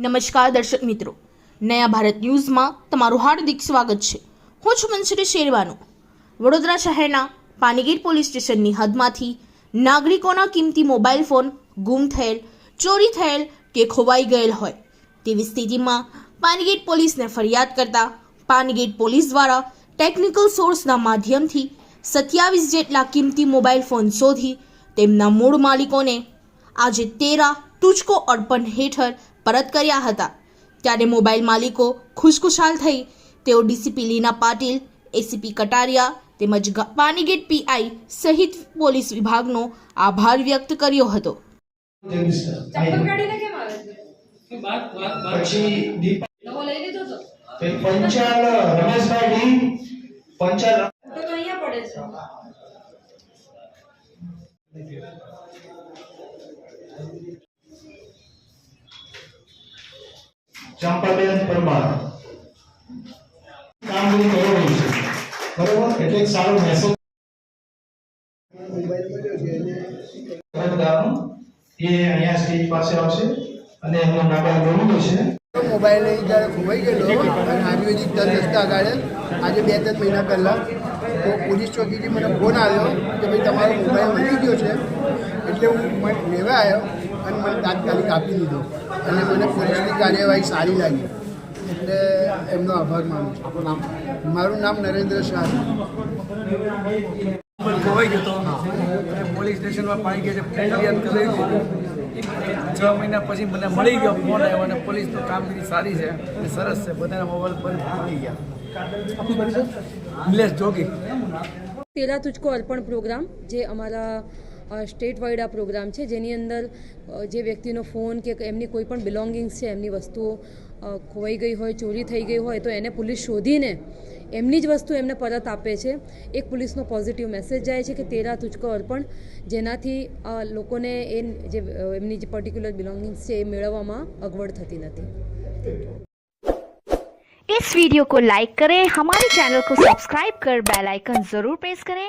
નમસ્કાર દર્શક મિત્રો, નયા ભારત ન્યૂઝમાં તમારું હાર્દિક સ્વાગત છે। હું છું મંસૂરી શેરવાનો। વડોદરા શહેરના પાનગેટ પોલીસ સ્ટેશનની હદમાંથી નાગરિકોના કિંમતી મોબાઈલ ફોન ગુમ થયેલ, ચોરી થયેલ કે ખોવાઈ ગયેલ હોય તેવી સ્થિતિમાં પાનગેટ પોલીસને ફરિયાદ કરતા પાનગેટ પોલીસ દ્વારા ટેકનિકલ સોર્સના માધ્યમથી 27 જેટલા કિંમતી મોબાઈલ ફોન શોધી તેમના મૂળ માલિકોને આજે 13 તુજકો અર્પણ હેઠળ પરત કર્યા હતા। ત્યારે મોબાઈલ માલિકો ખુશખુશાલ થઈ તેઓ ડીસીપી લીના પાટીલ, એસીપી કટારિયા તેમજ પાનગેટ પીઆઈ સહિત પોલીસ વિભાગનો આભાર વ્યક્ત કર્યો હતો। ચંપાબેન પરમાર કામગીરી કરી રહી છે, બરોબર? એટલે એક સારો મેસેજ એ અહીંયા સ્ટેજ પાસે આવશે અને એમનો નાગા બોલવું છે। મોબાઈલ જ્યારે ખોવાઈ ગયેલો અને આયુર્વેદિક દર રસ્તા આગળ આજે 2-3 મહિના પહેલાં તો પોલીસ ચોકીથી મને ફોન આવ્યો કે ભાઈ તમારો મોબાઈલ મળી ગયો છે। એટલે હું લેવા આવ્યો અને મને તાત્કાલિક આપી દીધો અને મને પોલીસની કાર્યવાહી સારી લાગી, એટલે એમનો આભાર માનું છું। મારું નામ નરેન્દ્ર શાહ છે। ખોવાઈ ગયો હતો અને પોલીસ સ્ટેશનમાં પાણી ગયા છે, ફરિયાદ કરી દીધી। 6 મહિના પછી મને મળી ગયો, ફોન આવ્યો અને પોલીસની કામગીરી સારી છે અને સરસ છે, બધાના મોબાઈલ પર મળી ગયા। નિલેશ જોગી। 13 તુજકો અર્પણ પ્રોગ્રામ જે અમારા સ્ટેટ વાઇડ આ પ્રોગ્રામ છે, જેની અંદર જે વ્યક્તિનો ફોન કે એમની કોઈ પણ બિલોંગિંગ્સ છે, એમની વસ્તુઓ ખોવાઈ ગઈ હોય, ચોરી થઈ ગઈ હોય તો એને પોલીસ શોધીને એમની જ વસ્તુ એમને પરત આપે છે। એક પોલીસનો પોઝિટિવ મેસેજ જાય છે કે 13 તુજકો અર્પણ, જેનાથી લોકોને એ જે એમની જે પર્ટિક્યુલર બિલોંગિંગ્સ છે એ મેળવવામાં અગવડ થતી નથી। इस वीडियो को लाइक करें, हमारे चैनल को सब्सक्राइब कर बेल आइकन जरूर प्रेस करें